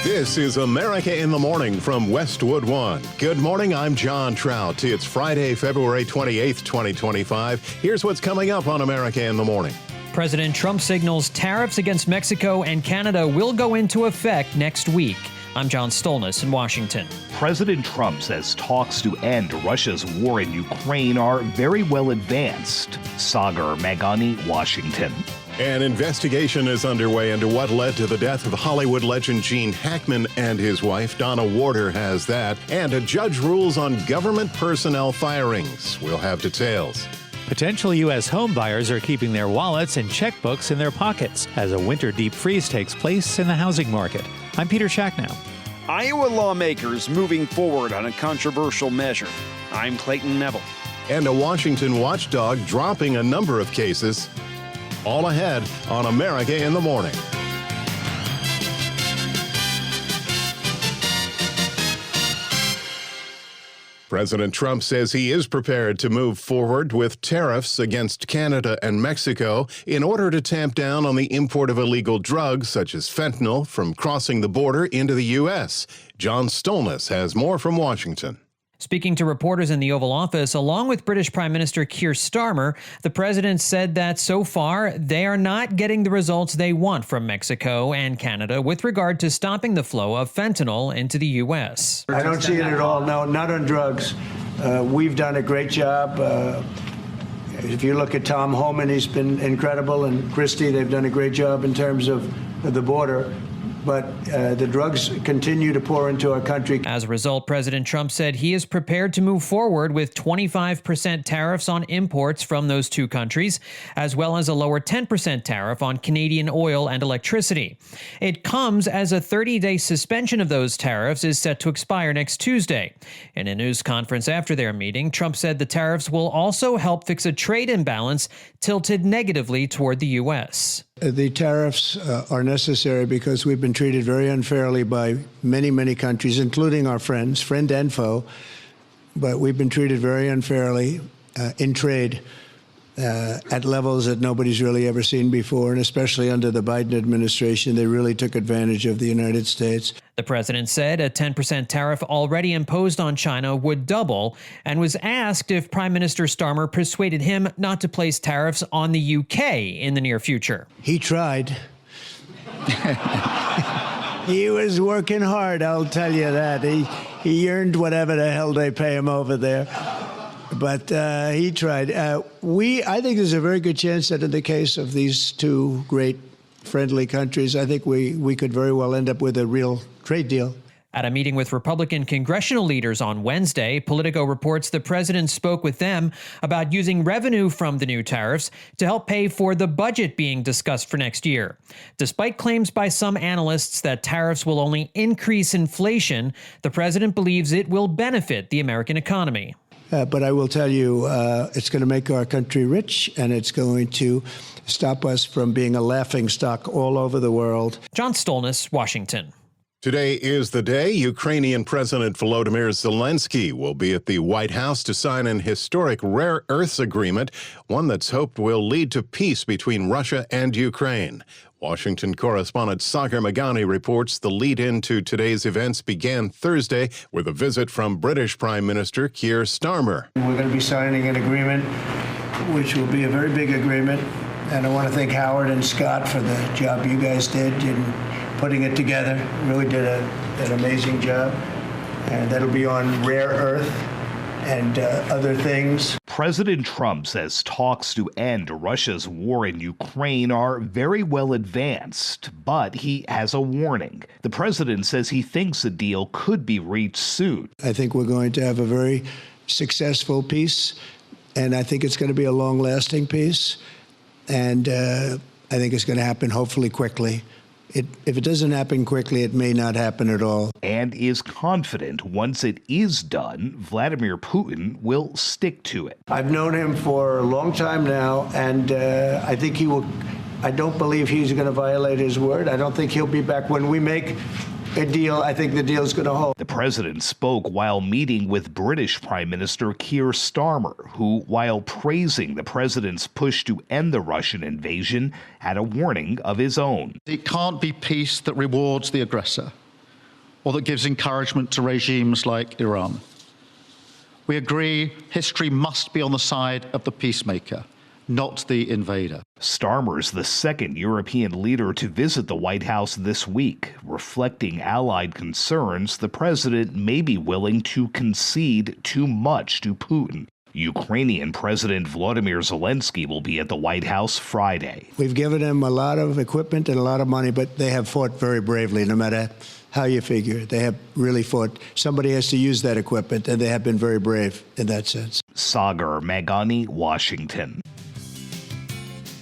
This is America in the Morning from Westwood One. Good morning, I'm John Trout. It's Friday, February 28th, 2025. Here's what's coming up on America in the Morning. President Trump signals tariffs against Mexico and Canada will go into effect next week. I'm John Stolnis in Washington. President Trump says talks to end Russia's war in Ukraine are very well advanced. Sagar Meghani, Washington. An investigation is underway into what led to the death of Hollywood legend Gene Hackman and his wife. Donna Warder has that. And a judge rules on government personnel firings. We'll have details. Potential U.S. home buyers are keeping their wallets and checkbooks in their pockets as a winter deep freeze takes place in the housing market. I'm Peter Schacknow. Iowa lawmakers moving forward on a controversial measure. I'm Clayton Neville. And a Washington watchdog dropping a number of cases. All ahead on America in the Morning. President Trump says he is prepared to move forward with tariffs against Canada and Mexico in order to tamp down on the import of illegal drugs such as fentanyl from crossing the border into the U.S. John Stolnis has more from Washington. Speaking to reporters in the Oval Office, along with British Prime Minister Kier Starmer, the president said that so far they are not getting the results they want from Mexico and Canada with regard to stopping the flow of fentanyl into the U.S. I don't see it at all. No, not on drugs. We've done a great job. If you look at Tom Homan, he's been incredible, and Christie, they've done a great job in terms of the border. But the drugs continue to pour into our country. As a result, President Trump said he is prepared to move forward with 25% tariffs on imports from those two countries, as well as a lower 10% tariff on Canadian oil and electricity. It comes as a 30-day suspension of those tariffs is set to expire next Tuesday. In a news conference after their meeting, Trump said the tariffs will also help fix a trade imbalance tilted negatively toward the U.S. The tariffs are necessary because we've been treated very unfairly by many, many countries, including our friends, friend and foe. But we've been treated very unfairly in trade at levels that nobody's really ever seen before, and especially under the Biden administration, they really took advantage of the United States. The president said a 10% tariff already imposed on China would double and was asked if Prime Minister Starmer persuaded him not to place tariffs on the UK in the near future. He tried. He was working hard, I'll tell you that. He earned whatever the hell they pay him over there. But he tried. I think there's a very good chance that in the case of these two great friendly countries, I think we could very well end up with a real trade deal. At a meeting with Republican congressional leaders on Wednesday, Politico reports the president spoke with them about using revenue from the new tariffs to help pay for the budget being discussed for next year. Despite claims by some analysts that tariffs will only increase inflation, the president believes it will benefit the American economy. But I will tell you, it's going to make our country rich, and it's going to stop us from being a laughingstock all over the world. John Stolnis, Washington. Today is the day Ukrainian President Volodymyr Zelensky will be at the White House to sign an historic rare earths agreement, one that's hoped will lead to peace between Russia and Ukraine. Washington correspondent Sagar Meghani reports the lead-in to today's events began Thursday with a visit from British Prime Minister Kier Starmer. We're going to be signing an agreement, which will be a very big agreement, and I want to thank Howard and Scott for the job you guys did in putting it together. Really did an amazing job, and that'll be on rare earth and other things. President Trump says talks to end Russia's war in Ukraine are very well advanced, but he has a warning. The president says he thinks a deal could be reached soon. I think we're going to have a very successful peace, and I think it's going to be a long-lasting peace, and I think it's going to happen hopefully quickly. If it doesn't happen quickly, it may not happen at all. And is confident once it is done, Vladimir Putin will stick to it. I've known him for a long time now, and I think he will. I don't believe he's going to violate his word. I don't think he'll be back when we make a deal. I think the deal is going to hold. The president spoke while meeting with British Prime Minister Kier Starmer, who, while praising the president's push to end the Russian invasion, had a warning of his own. It can't be peace that rewards the aggressor. or that gives encouragement to regimes like Iran. We agree history must be on the side of the peacemaker, not the invader. Starmer's the second European leader to visit the White House this week, reflecting allied concerns the president may be willing to concede too much to Putin. Ukrainian President Volodymyr Zelensky will be at the White House Friday. We've given them a lot of equipment and a lot of money, but they have fought very bravely, no matter how you figure it. They have really fought. Somebody has to use that equipment, and they have been very brave in that sense. Sagar Meghani, Washington.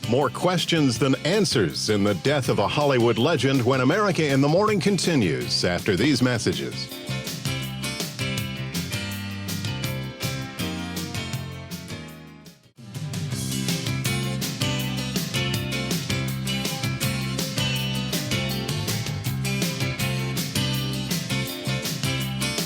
More questions than answers in the death of a Hollywood legend when America in the Morning continues after these messages.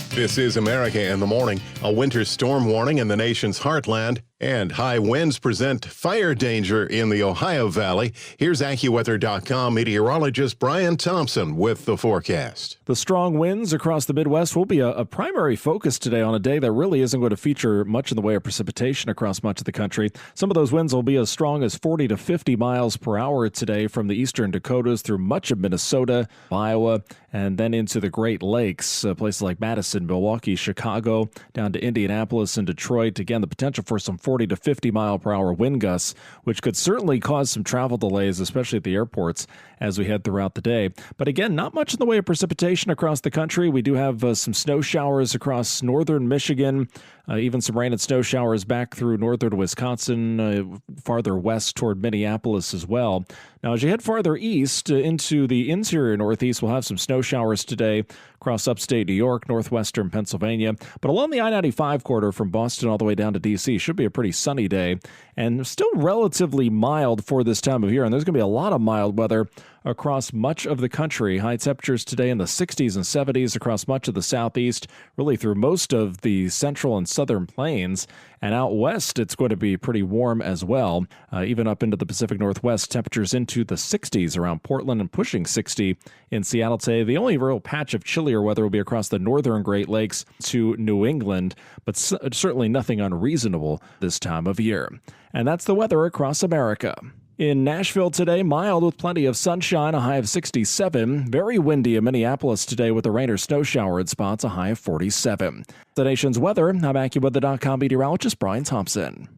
This is America in the Morning. A winter storm warning in the nation's heartland, and high winds present fire danger in the Ohio Valley. Here's AccuWeather.com meteorologist Brian Thompson with the forecast. The strong winds across the Midwest will be a primary focus today on a day that really isn't going to feature much in the way of precipitation across much of the country. Some of those winds will be as strong as 40 to 50 miles per hour today from the eastern Dakotas through much of Minnesota, Iowa, and then into the Great Lakes, places like Madison, Milwaukee, Chicago, down to Indianapolis and Detroit. Again, the potential for some 40 to 50 mile per hour wind gusts, which could certainly cause some travel delays, especially at the airports as we head throughout the day. But again, not much in the way of precipitation across the country. We do have some snow showers across northern Michigan, even some rain and snow showers back through northern Wisconsin, farther west toward Minneapolis as well. Now, as you head farther east into the interior northeast, we'll have some snow showers today across upstate New York, northwestern Pennsylvania. But along the I-95 corridor from Boston all the way down to D.C. should be a pretty sunny day and still relatively mild for this time of year. And there's going to be a lot of mild weather across much of the country. High temperatures today in the 60s and 70s across much of the southeast, really through most of the central and southern plains. And out west, it's going to be pretty warm as well. Even up into the Pacific Northwest, temperatures into the 60s around Portland and pushing 60 in Seattle today. The only real patch of chillier weather will be across the northern Great Lakes to New England, but certainly nothing unreasonable this time of year. And that's the weather across America. In Nashville today, mild with plenty of sunshine, a high of 67. Very windy in Minneapolis today with a rain or snow shower in spots, a high of 47. The nation's weather, I'm AccuWeather.com meteorologist Brian Thompson.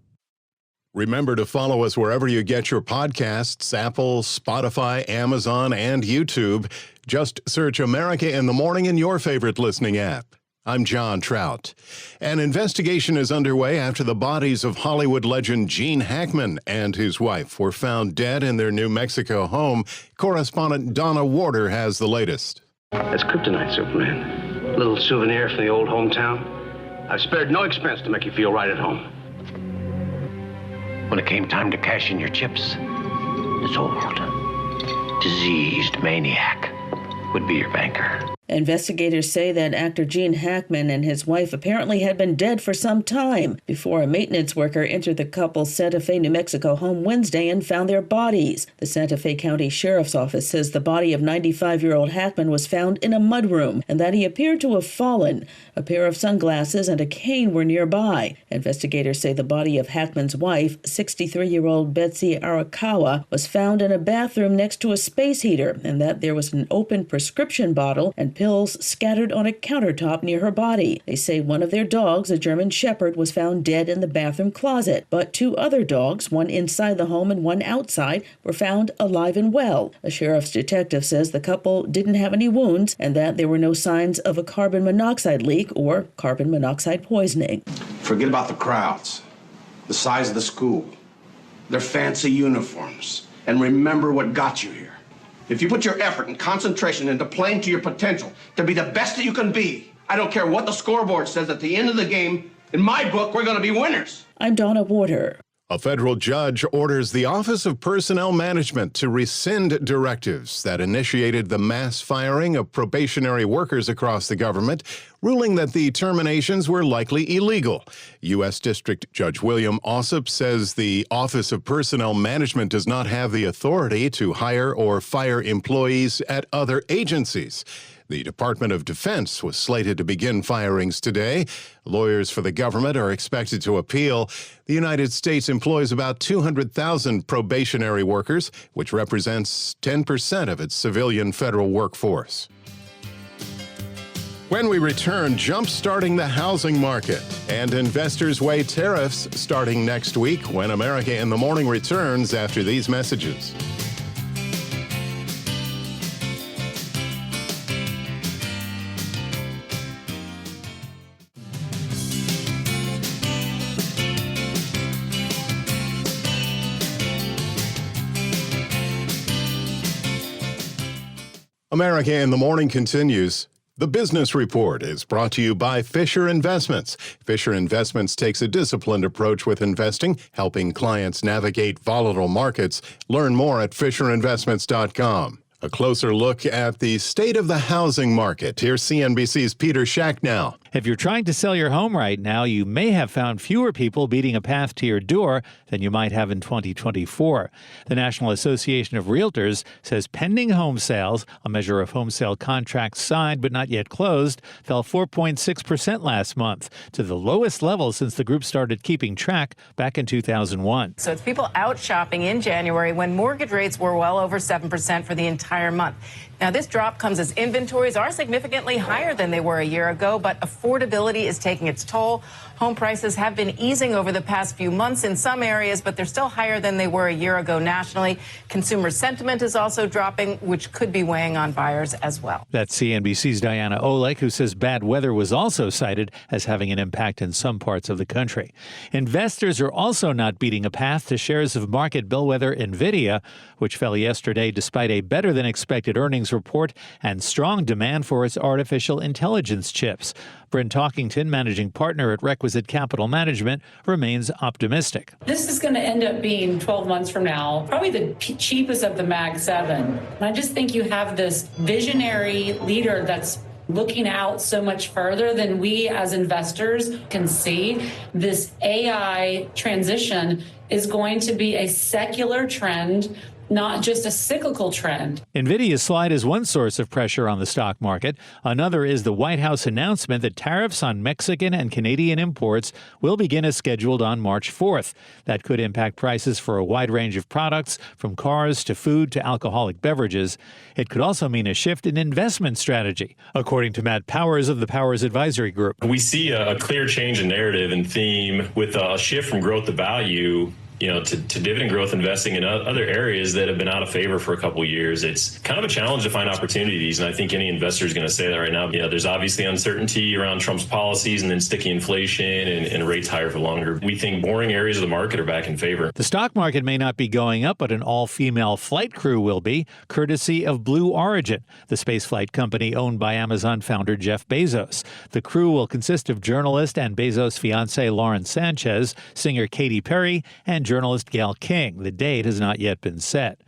Remember to follow us wherever you get your podcasts, Apple, Spotify, Amazon, and YouTube. Just search America in the Morning in your favorite listening app. I'm John Trout. An investigation is underway after the bodies of Hollywood legend Gene Hackman and his wife were found dead in their New Mexico home. Correspondent Donna Warder has the latest. That's kryptonite, Superman. A little souvenir from the old hometown. I've spared no expense to make you feel right at home. When it came time to cash in your chips, this old, diseased maniac would be your banker. Investigators say that actor Gene Hackman and his wife apparently had been dead for some time before a maintenance worker entered the couple's Santa Fe, New Mexico home Wednesday and found their bodies. The Santa Fe County Sheriff's Office says the body of 95-year-old Hackman was found in a mudroom and that he appeared to have fallen. A pair of sunglasses and a cane were nearby. Investigators say the body of Hackman's wife, 63-year-old Betsy Arakawa, was found in a bathroom next to a space heater and that there was an open prescription bottle and pills scattered on a countertop near her body. They say one of their dogs, a German Shepherd, was found dead in the bathroom closet, but two other dogs, one inside the home and one outside, were found alive and well. A sheriff's detective says the couple didn't have any wounds and that there were no signs of a carbon monoxide leak or carbon monoxide poisoning. Forget about the crowds, the size of the school, their fancy uniforms, and remember what got you here. If you put your effort and concentration into playing to your potential to be the best that you can be, I don't care what the scoreboard says at the end of the game, in my book, we're going to be winners. I'm Donna Warder. A federal judge orders the Office of Personnel Management to rescind directives that initiated the mass firing of probationary workers across the government, ruling that the terminations were likely illegal. U.S. District Judge William Ossopp says the Office of Personnel Management does not have the authority to hire or fire employees at other agencies. The Department of Defense was slated to begin firings today. Lawyers for the government are expected to appeal. The United States employs about 200,000 probationary workers, which represents 10% of its civilian federal workforce. When we return, jump-starting the housing market, and investors weigh tariffs starting next week when America in the Morning returns after these messages. America in the Morning continues. The Business Report is brought to you by Fisher Investments. Fisher Investments takes a disciplined approach with investing, helping clients navigate volatile markets. Learn more at FisherInvestments.com. A closer look at the state of the housing market. Here's CNBC's Peter Shacknow. If you're trying to sell your home right now, you may have found fewer people beating a path to your door than you might have in 2024. The National Association of Realtors says pending home sales, a measure of home sale contracts signed but not yet closed, fell 4.6% last month, to the lowest level since the group started keeping track back in 2001. So it's people out shopping in January when mortgage rates were well over 7% for the entire month. Now, this drop comes as inventories are significantly higher than they were a year ago, but affordability is taking its toll. Home prices have been easing over the past few months in some areas, but they're still higher than they were a year ago nationally. Consumer sentiment is also dropping, which could be weighing on buyers as well. That's CNBC's Diana Oleg, who says bad weather was also cited as having an impact in some parts of the country. Investors are also not beating a path to shares of market bellwether NVIDIA, which fell yesterday despite a better-than-expected earnings report and strong demand for its artificial intelligence chips. Brent Talkington, managing partner at Requisite Capital Management, remains optimistic. This is going to end up being 12 months from now, probably the cheapest of the Mag 7. And I just think you have this visionary leader that's looking out so much further than we as investors can see. This AI transition is going to be a secular trend, not just a cyclical trend. NVIDIA's slide is one source of pressure on the stock market. Another is the White House announcement that tariffs on Mexican and Canadian imports will begin as scheduled on March 4th. That could impact prices for a wide range of products, from cars to food to alcoholic beverages. It could also mean a shift in investment strategy, according to Matt Powers of the Powers Advisory Group. We see a clear change in narrative and theme with a shift from growth to value, to dividend growth, investing in other areas that have been out of favor for a couple of years. It's kind of a challenge to find opportunities, and I think any investor is going to say that right now. There's obviously uncertainty around Trump's policies and then sticky inflation and rates higher for longer. We think boring areas of the market are back in favor. The stock market may not be going up, but an all-female flight crew will be, courtesy of Blue Origin, the spaceflight company owned by Amazon founder Jeff Bezos. The crew will consist of journalist and Bezos' fiancée Lauren Sanchez, singer Katy Perry, and journalist Gayle King. The date has not yet been set.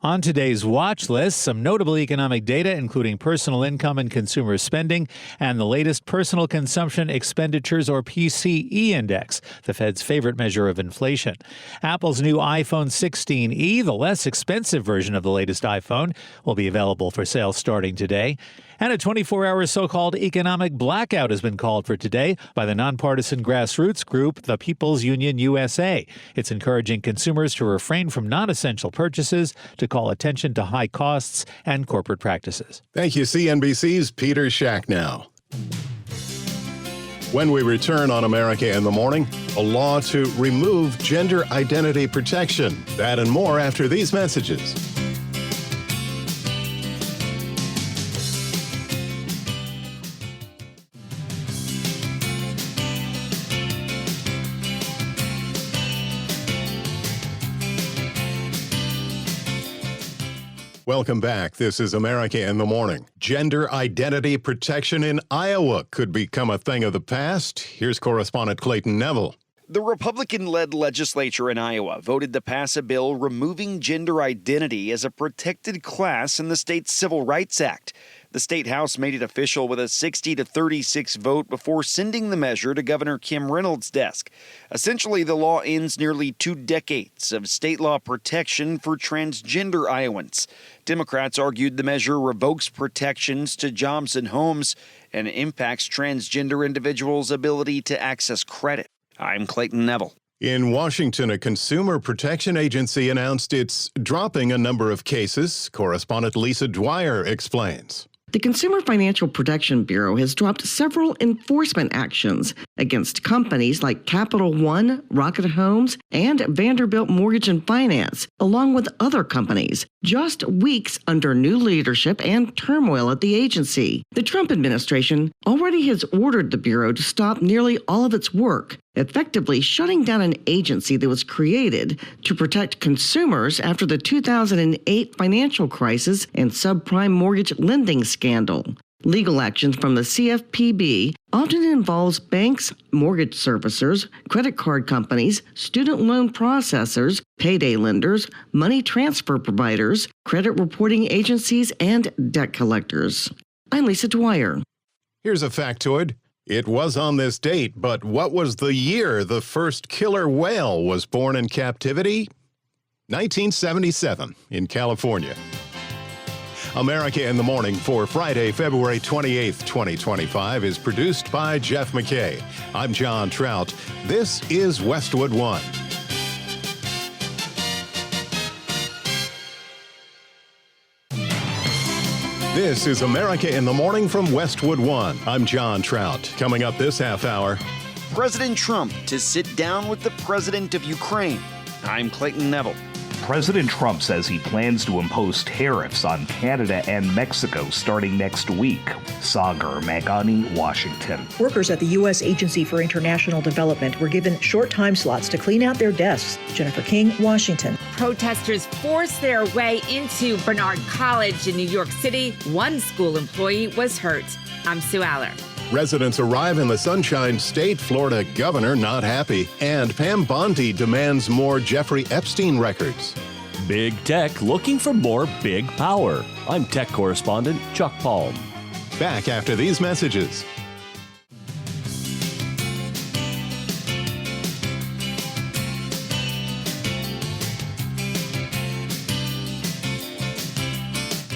On today's watch list, some notable economic data, including personal income and consumer spending, and the latest personal consumption expenditures, or PCE index, the Fed's favorite measure of inflation. Apple's new iPhone 16e, the less expensive version of the latest iPhone, will be available for sale starting today. And a 24-hour so-called economic blackout has been called for today by the nonpartisan grassroots group, the People's Union USA. It's encouraging consumers to refrain from non-essential purchases, to call attention to high costs and corporate practices. Thank you, CNBC's Peter Shacknow. When we return on America in the Morning, a law to remove gender identity protection. That and more after these messages. Welcome back. This is America in the Morning. Gender identity protection in Iowa could become a thing of the past. Here's correspondent Clayton Neville. The Republican-led legislature in Iowa voted to pass a bill removing gender identity as a protected class in the state's Civil Rights Act. The state house made it official with a 60-36 vote before sending the measure to Governor Kim Reynolds' desk. Essentially, the law ends nearly 2 decades of state law protection for transgender Iowans. Democrats argued the measure revokes protections to jobs and homes and impacts transgender individuals' ability to access credit. I'm Clayton Neville. In Washington, a consumer protection agency announced it's dropping a number of cases. Correspondent Lisa Dwyer explains. The Consumer Financial Protection Bureau has dropped several enforcement actions against companies like Capital One, Rocket Homes, and Vanderbilt Mortgage and Finance, along with other companies, just weeks under new leadership and turmoil at the agency. The Trump administration already has ordered the Bureau to stop nearly all of its work, effectively shutting down an agency that was created to protect consumers after the 2008 financial crisis and subprime mortgage lending scandal. Legal action from the CFPB often involves banks, mortgage servicers, credit card companies, student loan processors, payday lenders, money transfer providers, credit reporting agencies, and debt collectors. I'm Lisa Dwyer. Here's a factoid. It was on this date, but what was the year the first killer whale was born in captivity? 1977 in California. America in the Morning for Friday, February 28th, 2025 is produced by Jeff McKay. I'm John Trout. This is Westwood One. This is America in the Morning from Westwood One. I'm John Trout. Coming up this half hour. President Trump to sit down with the president of Ukraine. I'm Clayton Neville. President Trump says he plans to impose tariffs on Canada and Mexico starting next week. Sagar Meghani, Washington. Workers at the U.S. Agency for International Development were given short time slots to clean out their desks. Jennifer King, Washington. Protesters forced their way into Bernard College in New York City. One school employee was hurt. I'm Sue Aller. Residents arrive in the Sunshine State. Florida governor not happy. And Pam Bondi demands more Jeffrey Epstein records. Big tech looking for more big power. I'm tech correspondent Chuck Palm. Back after these messages.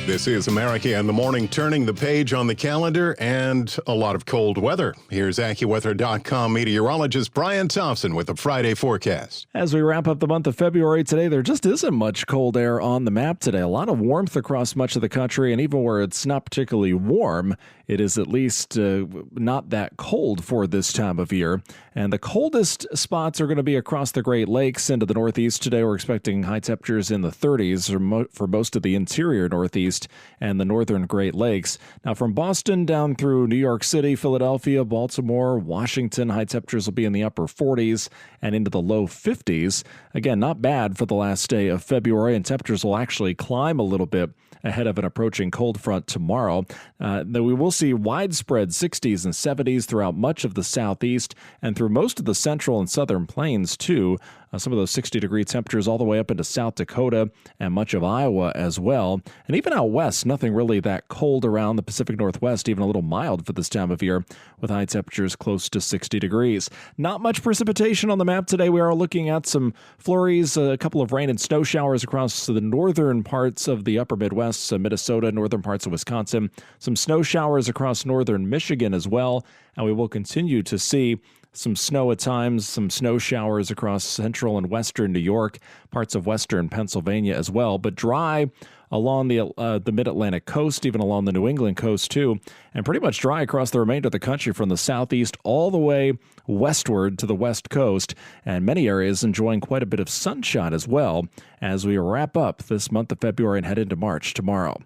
This is America in the Morning, turning the page on the calendar and a lot of cold weather. Here's AccuWeather.com meteorologist Brian Thompson with the Friday forecast. As we wrap up the month of February today, there just isn't much cold air on the map today. A lot of warmth across much of the country, and even where it's not particularly warm, it is at least not that cold for this time of year. And the coldest spots are going to be across the Great Lakes into the Northeast today. We're expecting high temperatures in the 30s for most of the interior Northeast and the northern Great Lakes. Now, from Boston down through New York City, Philadelphia, Baltimore, Washington, high temperatures will be in the upper 40s and into the low 50s. Again, not bad for the last day of February, and temperatures will actually climb a little bit ahead of an approaching cold front tomorrow. Then we will see widespread 60s and 70s throughout much of the southeast and through most of the central and southern plains, too. Some of those 60-degree temperatures all the way up into South Dakota and much of Iowa as well. And even out west, nothing really that cold around the Pacific Northwest, even a little mild for this time of year, with high temperatures close to 60 degrees. Not much precipitation on the map today. We are looking at some flurries, a couple of rain and snow showers across the northern parts of the upper Midwest, Minnesota, northern parts of Wisconsin, some snow showers across northern Michigan as well. And we will continue to see some snow at times, some snow showers across central and western New York, parts of western Pennsylvania as well, but dry along the mid-Atlantic coast, even along the New England coast too, and pretty much dry across the remainder of the country from the southeast all the way westward to the west coast, and many areas enjoying quite a bit of sunshine as well as we wrap up this month of February and head into March tomorrow.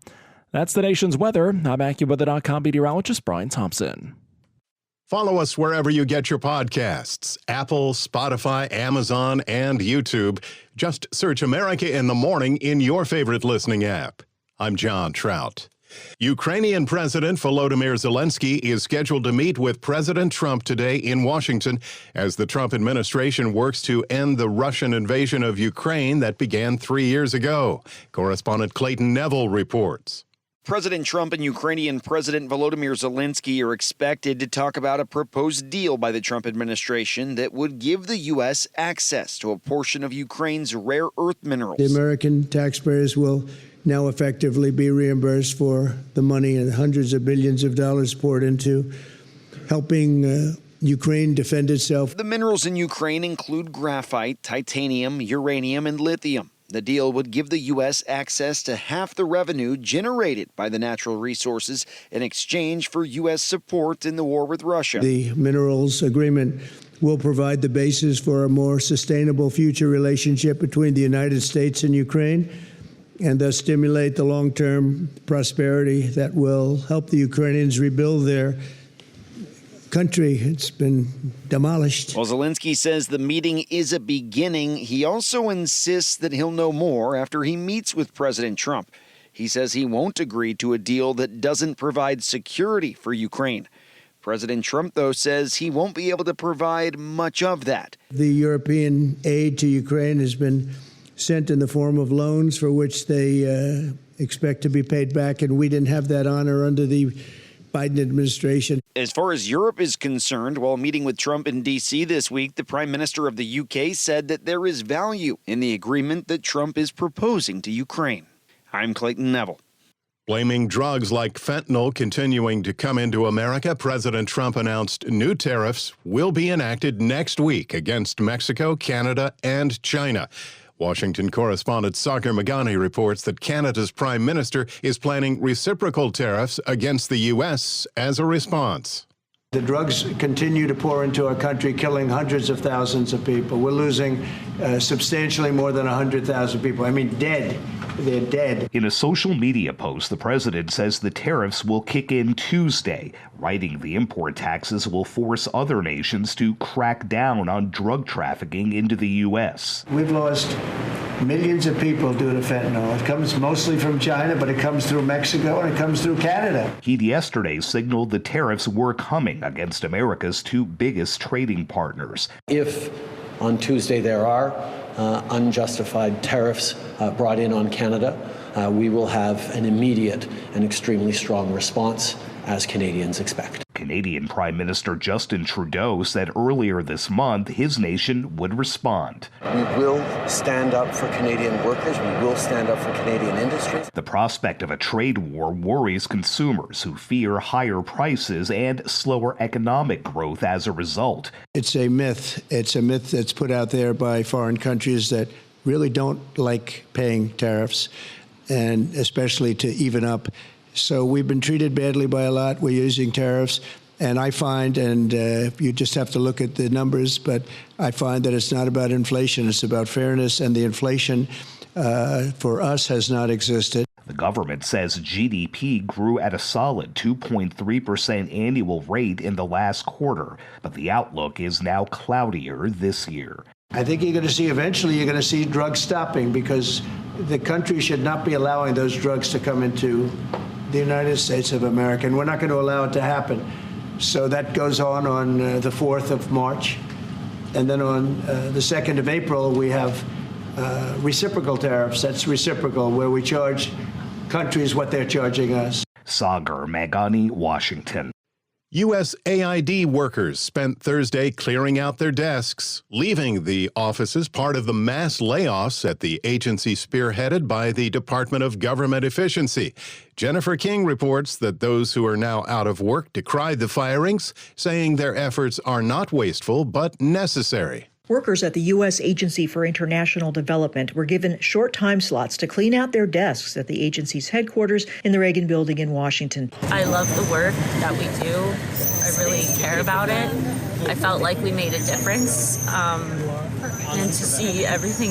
That's the nation's weather. I'm AccuWeather.com meteorologist Brian Thompson. Follow us wherever you get your podcasts. Apple, Spotify, Amazon, and YouTube. Just search America in the Morning in your favorite listening app. I'm John Trout. Ukrainian President Volodymyr Zelensky is scheduled to meet with President Trump today in Washington as the Trump administration works to end the Russian invasion of Ukraine that began 3 years ago. Correspondent Clayton Neville reports. President Trump and Ukrainian President Volodymyr Zelensky are expected to talk about a proposed deal by the Trump administration that would give the U.S. access to a portion of Ukraine's rare earth minerals. The American taxpayers will now effectively be reimbursed for the money and hundreds of billions of dollars poured into helping Ukraine defend itself. The minerals in Ukraine include graphite, titanium, uranium, and lithium. The deal would give the U.S. access to half the revenue generated by the natural resources in exchange for U.S. support in the war with Russia. The minerals agreement will provide the basis for a more sustainable future relationship between the United States and Ukraine, and thus stimulate the long-term prosperity that will help the Ukrainians rebuild their country. It's been demolished. While Zelensky says the meeting is a beginning, he also insists that he'll know more after he meets with President Trump. He says he won't agree to a deal that doesn't provide security for Ukraine. President Trump, though, says he won't be able to provide much of that. The European aid to Ukraine has been sent in the form of loans for which they expect to be paid back, and we didn't have that honor under the Biden administration. As far as Europe is concerned, while meeting with Trump in D.C. this week, the Prime Minister of the U.K. said that there is value in the agreement that Trump is proposing to Ukraine. I'm Clayton Neville. Blaming drugs like fentanyl continuing to come into America, President Trump announced new tariffs will be enacted next week against Mexico, Canada, and China. Washington correspondent Sagar Meghani reports that Canada's Prime Minister is planning reciprocal tariffs against the U.S. as a response. The drugs continue to pour into our country, killing hundreds of thousands of people. We're losing substantially more than 100,000 people. I mean, dead. They're dead. In a social media post, the president says the tariffs will kick in Tuesday, writing the import taxes will force other nations to crack down on drug trafficking into the U.S. We've lost millions of people due to fentanyl. It comes mostly from China, but it comes through Mexico and it comes through Canada. He yesterday signaled the tariffs were coming against America's two biggest trading partners. If on Tuesday there are unjustified tariffs brought in on Canada, we will have an immediate and extremely strong response, as Canadians expect. Canadian Prime Minister Justin Trudeau said earlier this month his nation would respond. We will stand up for Canadian workers. We will stand up for Canadian industries. The prospect of a trade war worries consumers who fear higher prices and slower economic growth as a result. It's a myth. It's a myth that's put out there by foreign countries that really don't like paying tariffs, and especially to even up. So we've been treated badly by a lot. We're using tariffs. And I find, and you just have to look at the numbers, but I find that it's not about inflation. It's about fairness. And the inflation for us has not existed. The government says GDP grew at a solid 2.3% annual rate in the last quarter, but the outlook is now cloudier this year. I think you're going to see eventually you're going to see drugs stopping, because the country should not be allowing those drugs to come into the United States of America, and we're not going to allow it to happen. So that goes on the 4th of March. And then on the 2nd of April, we have reciprocal tariffs. That's reciprocal, where we charge countries what they're charging us. Sagar Meghani, Washington. USAID workers spent Thursday clearing out their desks, leaving the offices part of the mass layoffs at the agency spearheaded by the Department of Government Efficiency. Jennifer King reports that those who are now out of work decried the firings, saying their efforts are not wasteful but necessary. Workers at the U.S. Agency for International Development were given short time slots to clean out their desks at the agency's headquarters in the Reagan Building in Washington. I love the work that we do. I really care about it. I felt like we made a difference. And to see everything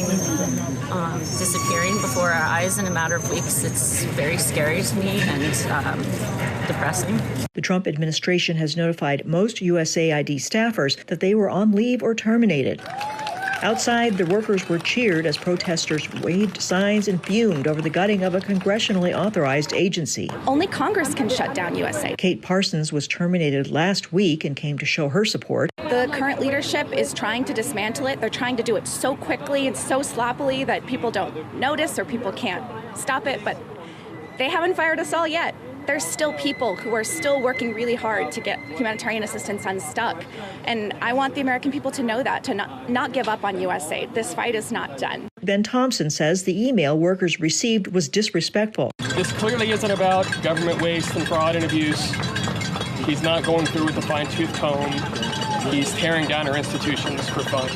disappearing before our eyes in a matter of weeks, it's very scary to me and depressing. The Trump administration has notified most USAID staffers that they were on leave or terminated. Outside, the workers were cheered as protesters waved signs and fumed over the gutting of a congressionally authorized agency. Only Congress can shut down USA. Kate Parsons was terminated last week and came to show her support. The current leadership is trying to dismantle it. They're trying to do it so quickly and so sloppily that people don't notice or people can't stop it, but they haven't fired us all yet. There's still people who are still working really hard to get humanitarian assistance unstuck. And I want the American people to know that, to not give up on USA. This fight is not done. Ben Thompson says the email workers received was disrespectful. This clearly isn't about government waste and fraud and abuse. He's not going through with a fine-tooth comb. He's tearing down our institutions for fun.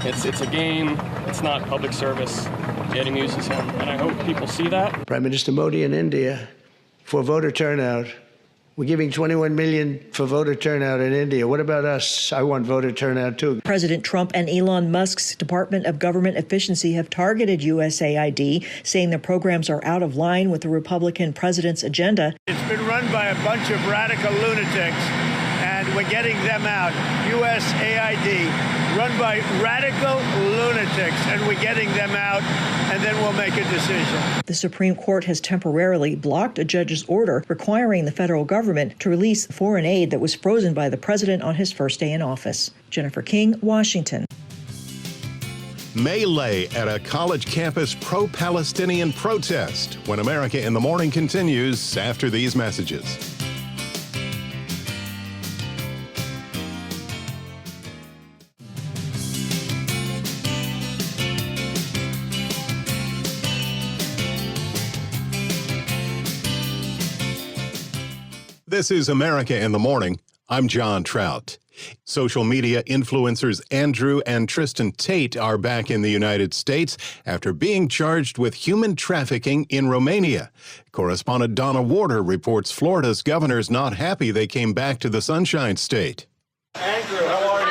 It's a game. It's not public service. It amuses him, and I hope people see that. Prime Minister Modi in India for voter turnout. We're giving $21 million for voter turnout in India. What about us? I want voter turnout, too. President Trump and Elon Musk's Department of Government Efficiency have targeted USAID, saying the programs are out of line with the Republican president's agenda. It's been run by a bunch of radical lunatics, and we're getting them out. USAID, run by radical lunatics, and we're getting them out, and then we'll make a decision. The Supreme Court has temporarily blocked a judge's order requiring the federal government to release foreign aid that was frozen by the president on his first day in office. Jennifer King, Washington. Melee at a college campus pro-Palestinian protest when America in the Morning continues after these messages. This is America in the Morning. I'm John Trout. Social media influencers Andrew and Tristan Tate are back in the United States after being charged with human trafficking in Romania. Correspondent Donna Warder reports Florida's governor's not happy they came back to the Sunshine State. Andrew, how are you?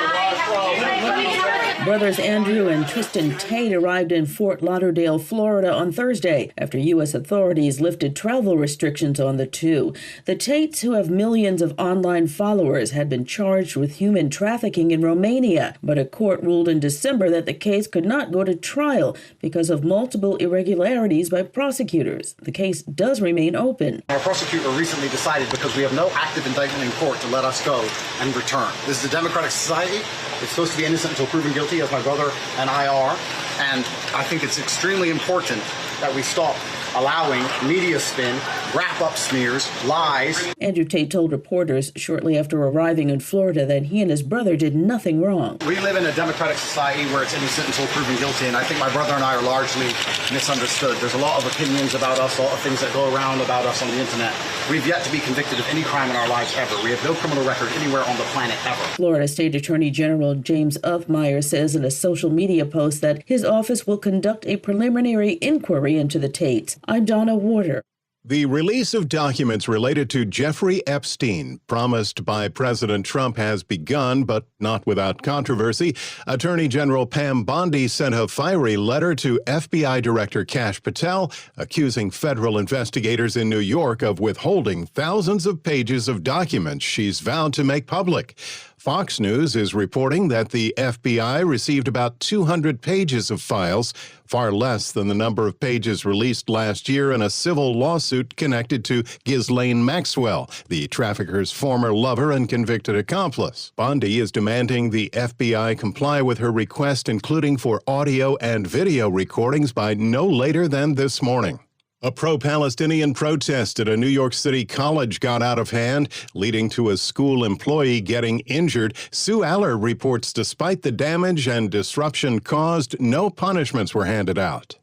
Brothers Andrew and Tristan Tate arrived in Fort Lauderdale, Florida on Thursday after U.S. authorities lifted travel restrictions on the two. The Tates, who have millions of online followers, had been charged with human trafficking in Romania, but a court ruled in December that the case could not go to trial because of multiple irregularities by prosecutors. The case does remain open. Our prosecutor recently decided, because we have no active indictment in court, to let us go and return. This is a democratic society. It's supposed to be innocent until proven guilty, as my brother and I are. And I think it's extremely important that we stop allowing media spin, wrap-up smears, lies. Andrew Tate told reporters shortly after arriving in Florida that he and his brother did nothing wrong. We live in a democratic society where it's innocent until proven guilty, and I think my brother and I are largely misunderstood. There's a lot of opinions about us, a lot of things that go around about us on the internet. We've yet to be convicted of any crime in our lives ever. We have no criminal record anywhere on the planet ever. Florida State Attorney General James Uthmeyer says in a social media post that his office will conduct a preliminary inquiry into the Tates. I'm Donna Warder. The release of documents related to Jeffrey Epstein, promised by President Trump, has begun, but not without controversy. Attorney General Pam Bondi sent a fiery letter to FBI Director Kash Patel, accusing federal investigators in New York of withholding thousands of pages of documents she's vowed to make public. Fox News is reporting that the FBI received about 200 pages of files, far less than the number of pages released last year in a civil lawsuit connected to Ghislaine Maxwell, the trafficker's former lover and convicted accomplice. Bondi is demanding the FBI comply with her request, including for audio and video recordings, by no later than this morning. A pro-Palestinian protest at a New York City college got out of hand, leading to a school employee getting injured. Sue Aller reports despite the damage and disruption caused, no punishments were handed out.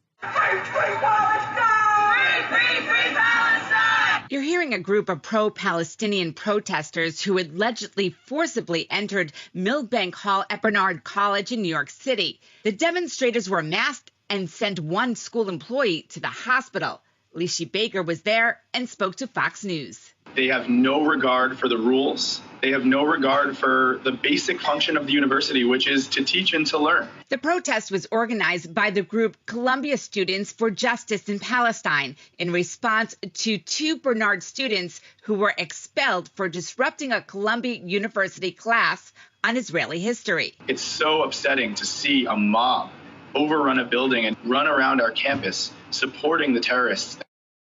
You're hearing a group of pro-Palestinian protesters who allegedly forcibly entered Milbank Hall at Barnard College in New York City. The demonstrators were masked and sent one school employee to the hospital. Alicia Baker was there and spoke to Fox News. They have no regard for the rules. They have no regard for the basic function of the university, which is to teach and to learn. The protest was organized by the group Columbia Students for Justice in Palestine in response to 2 Bernard students who were expelled for disrupting a Columbia University class on Israeli history. It's so upsetting to see a mob overrun a building and run around our campus supporting the terrorists,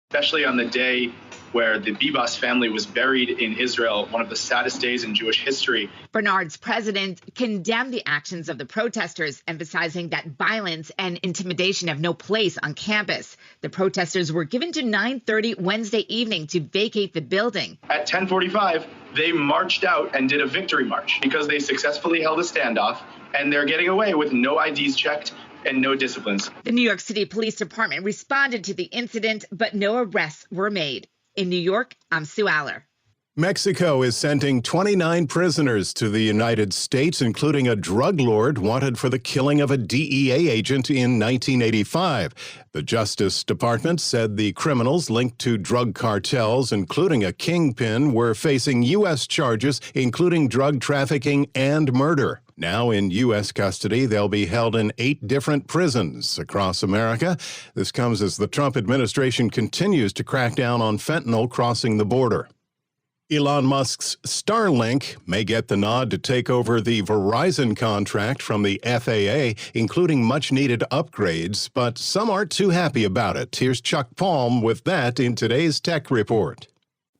especially on the day where the Bibas family was buried in Israel, one of the saddest days in Jewish history. Bernard's president condemned the actions of the protesters, emphasizing that violence and intimidation have no place on campus. The protesters were given to 9:30 Wednesday evening to vacate the building. At 10:45, they marched out and did a victory march because they successfully held a standoff, and they're getting away with no IDs checked and no disciplines. The New York City Police Department responded to the incident, but no arrests were made. In New York, I'm Sue Aller. Mexico is sending 29 prisoners to the United States, including a drug lord wanted for the killing of a DEA agent in 1985. The Justice Department said the criminals linked to drug cartels, including a kingpin, were facing U.S. charges, including drug trafficking and murder. Now in U.S. custody, they'll be held in 8 different prisons across America. This comes as the Trump administration continues to crack down on fentanyl crossing the border. Elon Musk's Starlink may get the nod to take over the Verizon contract from the FAA, including much-needed upgrades, but some aren't too happy about it. Here's Chuck Palm with that in today's Tech Report.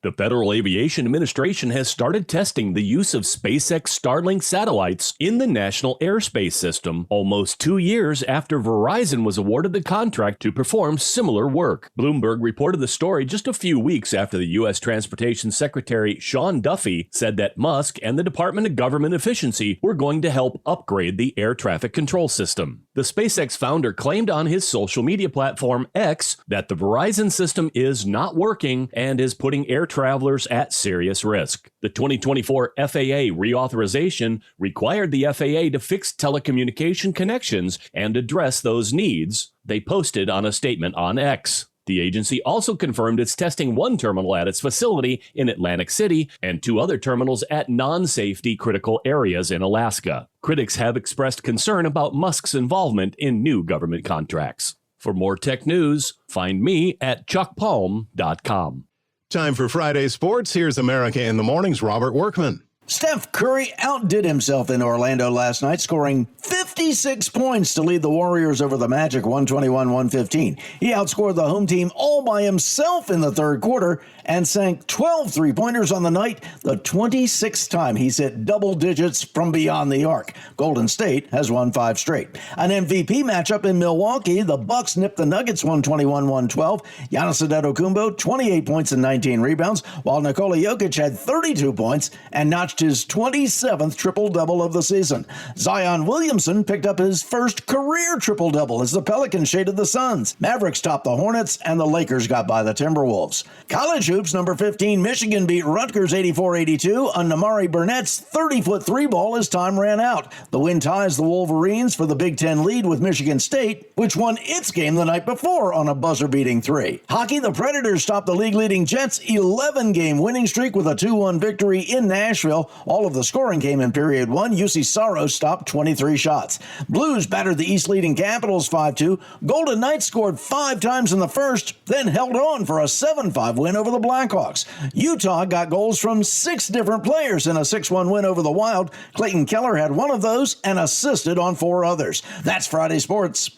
The Federal Aviation Administration has started testing the use of SpaceX Starlink satellites in the National Airspace System almost 2 years after Verizon was awarded the contract to perform similar work. Bloomberg reported the story just a few weeks after the U.S. Transportation Secretary Sean Duffy said that Musk and the Department of Government Efficiency were going to help upgrade the air traffic control system. The SpaceX founder claimed on his social media platform X that the Verizon system is not working and is putting air travelers at serious risk. The 2024 FAA reauthorization required the FAA to fix telecommunication connections and address those needs, they posted on a statement on X. The agency also confirmed it's testing 1 terminal at its facility in Atlantic City and 2 other terminals at non-safety critical areas in Alaska. Critics have expressed concern about Musk's involvement in new government contracts. For more tech news, find me at chuckpalm.com. Time for Friday Sports. Here's America in the Morning's Robert Workman. Steph Curry outdid himself in Orlando last night, scoring 56 points to lead the Warriors over the Magic 121-115. He outscored the home team all by himself in the third quarter and sank 12 three-pointers on the night, the 26th time he's hit double digits from beyond the arc. Golden State has won 5 straight. An MVP matchup in Milwaukee, the Bucks nipped the Nuggets 121-112. Giannis Antetokounmpo, 28 points and 19 rebounds, while Nikola Jokic had 32 points and notched his 27th triple-double of the season. Zion Williamson picked up his first career triple-double as the Pelicans shaded the Suns. Mavericks topped the Hornets, and the Lakers got by the Timberwolves. College hoops, number 15 Michigan beat Rutgers 84-82 on Namari Burnett's 30-foot three-ball as time ran out. The win ties the Wolverines for the Big Ten lead with Michigan State, which won its game the night before on a buzzer-beating 3. Hockey, the Predators topped the league-leading Jets' 11-game winning streak with a 2-1 victory in Nashville. All of the scoring came in period 1. UC Saros stopped 23 shots. Blues battered the East-leading Capitals 5-2. Golden Knights scored 5 times in the first, then held on for a 7-5 win over the Blackhawks. Utah got goals from 6 different players in a 6-1 win over the Wild. Clayton Keller had 1 of those and assisted on 4 others. That's Friday Sports.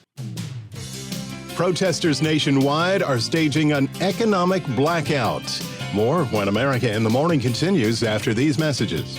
Protesters nationwide are staging an economic blackout. More when America in the Morning continues after these messages.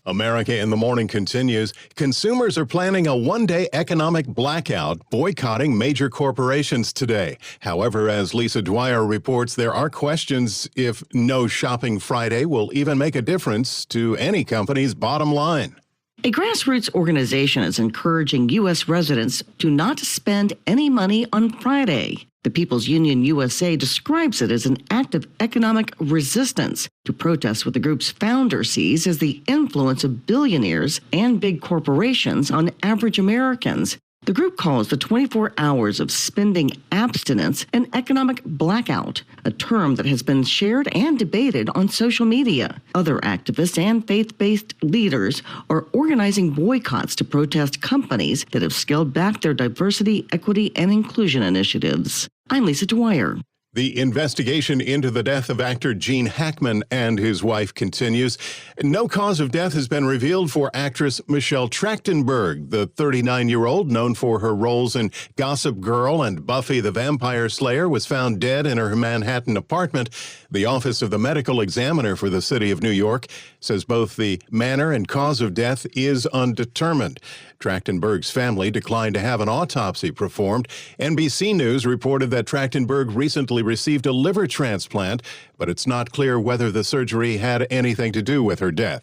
America in the Morning continues. Consumers are planning a one-day economic blackout, boycotting major corporations today. However, as Lisa Dwyer reports, there are questions if No Shopping Friday will even make a difference to any company's bottom line. A grassroots organization is encouraging U.S. residents to not spend any money on Friday. The People's Union USA describes it as an act of economic resistance to protest what the group's founder sees as the influence of billionaires and big corporations on average Americans. The group calls the 24 hours of spending abstinence an economic blackout, a term that has been shared and debated on social media. Other activists and faith-based leaders are organizing boycotts to protest companies that have scaled back their diversity, equity, and inclusion initiatives. I'm Lisa Dwyer. The investigation into the death of actor Gene Hackman and his wife continues. No cause of death has been revealed for actress Michelle Trachtenberg. The 39-year-old, known for her roles in Gossip Girl and Buffy the Vampire Slayer, was found dead in her Manhattan apartment. The Office of the Medical Examiner for the City of New York says both the manner and cause of death is undetermined. Trachtenberg's family declined to have an autopsy performed. NBC News reported that Trachtenberg recently received a liver transplant, but it's not clear whether the surgery had anything to do with her death.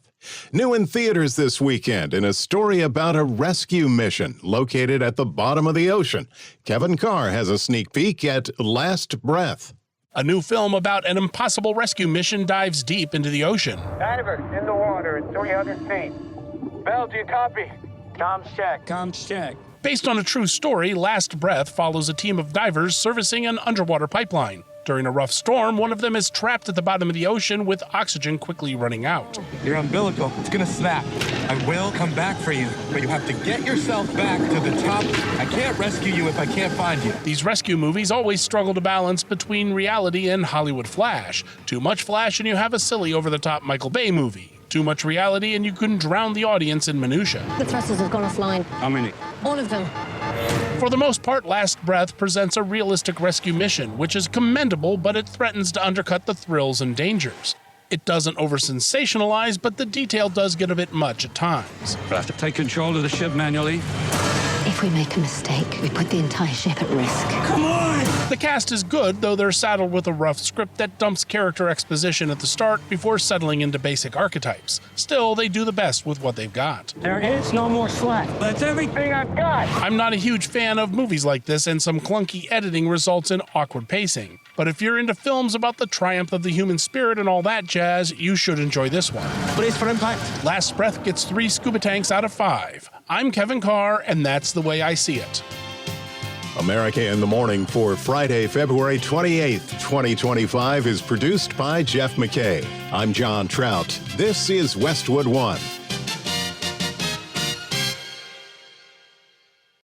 New in theaters this weekend, in a story about a rescue mission located at the bottom of the ocean. Kevin Carr has a sneak peek at Last Breath. A new film about an impossible rescue mission dives deep into the ocean. Diver in the water at 300 feet. Bell, do you copy? Comms check. Comms check. Based on a true story, Last Breath follows a team of divers servicing an underwater pipeline. During a rough storm, one of them is trapped at the bottom of the ocean with oxygen quickly running out. Your umbilical, it's gonna snap. I will come back for you, but you have to get yourself back to the top. I can't rescue you if I can't find you. These rescue movies always struggle to balance between reality and Hollywood flash. Too much flash and you have a silly over-the-top Michael Bay movie. Too much reality and you can drown the audience in minutia. The thrusters have gone offline. How many? All of them. For the most part, Last Breath presents a realistic rescue mission, which is commendable, but it threatens to undercut the thrills and dangers. It doesn't over-sensationalize, but the detail does get a bit much at times. We'll have to take control of the ship manually. If we make a mistake, we put the entire ship at risk. Come on! The cast is good, though they're saddled with a rough script that dumps character exposition at the start before settling into basic archetypes. Still, they do the best with what they've got. There is no more slack. That's everything I've got. I'm not a huge fan of movies like this, and some clunky editing results in awkward pacing. But if you're into films about the triumph of the human spirit and all that jazz, you should enjoy this one. Brace for impact. Last Breath gets 3 scuba tanks out of 5. I'm Kevin Carr, and that's the way I see it. America in the Morning for Friday, February 28th, 2025 is produced by Jeff McKay. I'm John Trout. This is Westwood One.